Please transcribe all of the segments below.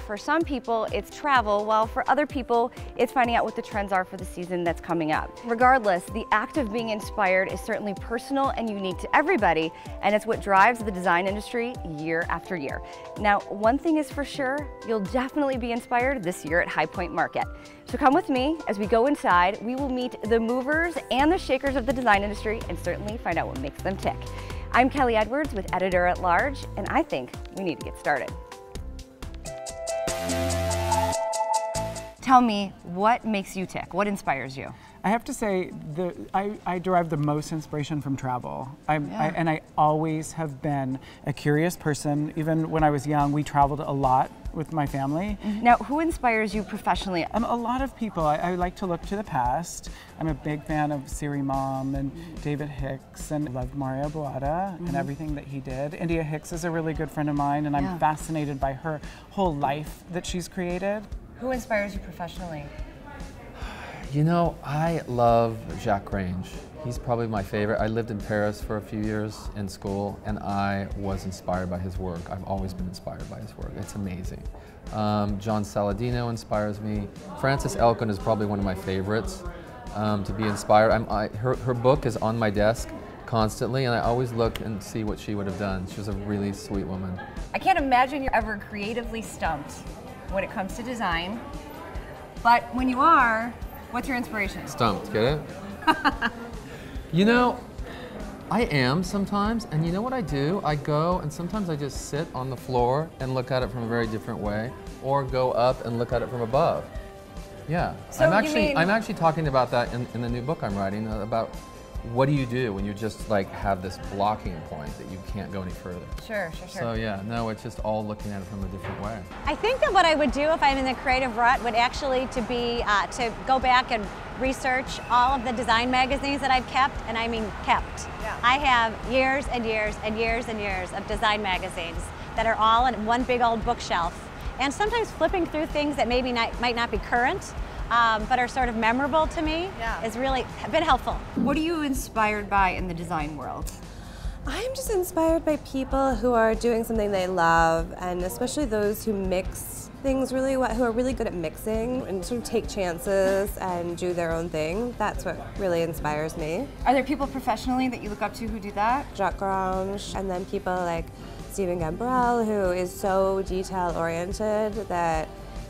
for some people, it's travel, while for other people, it's finding out what the trends are for the season that's coming up. Regardless, the act of being inspired is certainly personal and unique to everybody, and it's what drives the design industry year after year. Now, one thing is for sure, you'll definitely be inspired this year at High Point Market. So come with me as we go inside. We will meet the movers and the shakers of the design industry and certainly find out what makes them tick. I'm Kelly Edwards with Editor at Large, and I think we need to get started. Tell me, what makes you tick? What inspires you? I have to say, I derive the most inspiration from travel. And I always have been a curious person. Even when I was young, we traveled a lot with my family. Now, who inspires you professionally? A lot of people. I like to look to the past. I'm a big fan of Siri Mom and David Hicks, and loved Mario Boada and everything that he did. India Hicks is a really good friend of mine, and I'm fascinated by her whole life that she's created. Who inspires you professionally? You know, I love Jacques Grange. He's probably my favorite. I lived in Paris for a few years in school, and I was inspired by his work. I've always been inspired by his work. It's amazing. John Saladino inspires me. Frances Elkin is probably one of my favorites to be inspired. Her book is on my desk constantly, and I always look and see what she would have done. She's a really sweet woman. I can't imagine you're ever creatively stumped when it comes to design, but when you are, what's your inspiration? Stumped, get it? You know, I am sometimes, and you know what I do? I go and sometimes I just sit on the floor and look at it from a very different way, or go up and look at it from above. Yeah, so I'm actually talking about that in the new book I'm writing about what do you do when you just like have this blocking point that you can't go any further. Sure. So yeah, no, it's just all looking at it from a different way. I think that what I would do if I'm in the creative rut would actually to go back and research all of the design magazines that I've kept, and I mean kept. Yeah. I have years and years and years and years of design magazines that are all in one big old bookshelf. And sometimes flipping through things that maybe might not be current, but are sort of memorable to me is really been helpful. What are you inspired by in the design world? I'm just inspired by people who are doing something they love, and especially those who mix things really well, who are really good at mixing and sort of take chances and do their own thing. That's what really inspires me. Are there people professionally that you look up to who do that? Jacques Grange, and then people like Stephen Gambrell, who is so detail-oriented that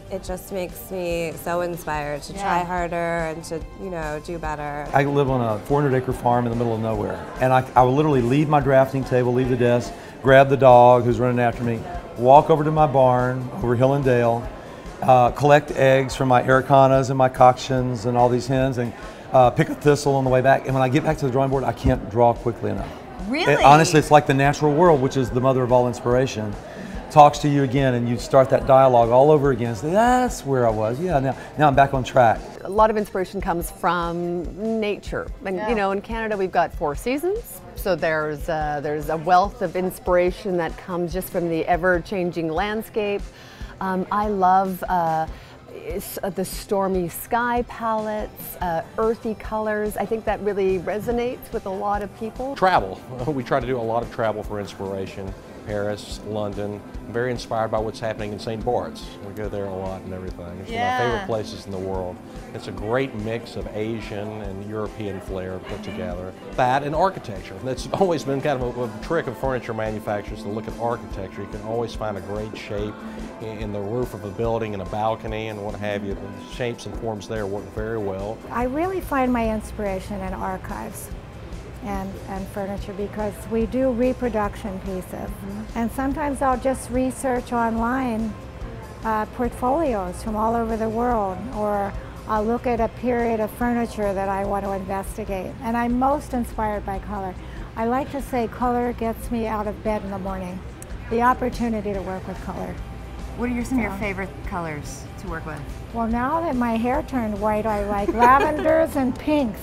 it just makes me so inspired to try harder and to, you know, do better. I live on a 400-acre farm in the middle of nowhere, and I will literally leave my drafting table, leave the desk, grab the dog who's running after me, walk over to my barn over hill and dale, collect eggs from my Ericanas and my Cockshians and all these hens, and pick a thistle on the way back. And when I get back to the drawing board, I can't draw quickly enough. Really? Honestly, it's like the natural world, which is the mother of all inspiration, talks to you again, and you start that dialogue all over again. So that's where I was. Yeah, now I'm back on track. A lot of inspiration comes from nature, and you know, in Canada we've got 4 seasons, so there's a wealth of inspiration that comes just from the ever-changing landscape. I love the stormy sky palettes, earthy colors. I think that really resonates with a lot of people. Travel. We try to do a lot of travel for inspiration. Paris, London. I'm very inspired by what's happening in St. Bart's. We go there a lot and everything. It's one of my favorite places in the world. It's a great mix of Asian and European flair put together. That and architecture. That's always been kind of a trick of furniture manufacturers to look at architecture. You can always find a great shape in the roof of a building and a balcony and what have you. The shapes and forms there work very well. I really find my inspiration in archives and furniture, because we do reproduction pieces. And sometimes I'll just research online portfolios from all over the world, or I'll look at a period of furniture that I want to investigate. And I'm most inspired by color. I like to say color gets me out of bed in the morning. The opportunity to work with color. What are some of your favorite colors to work with? Well, now that my hair turned white, I like lavenders and pinks.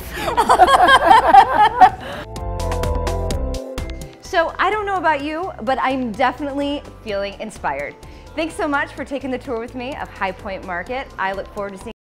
So I don't know about you, but I'm definitely feeling inspired. Thanks so much for taking the tour with me of High Point Market. I look forward to seeing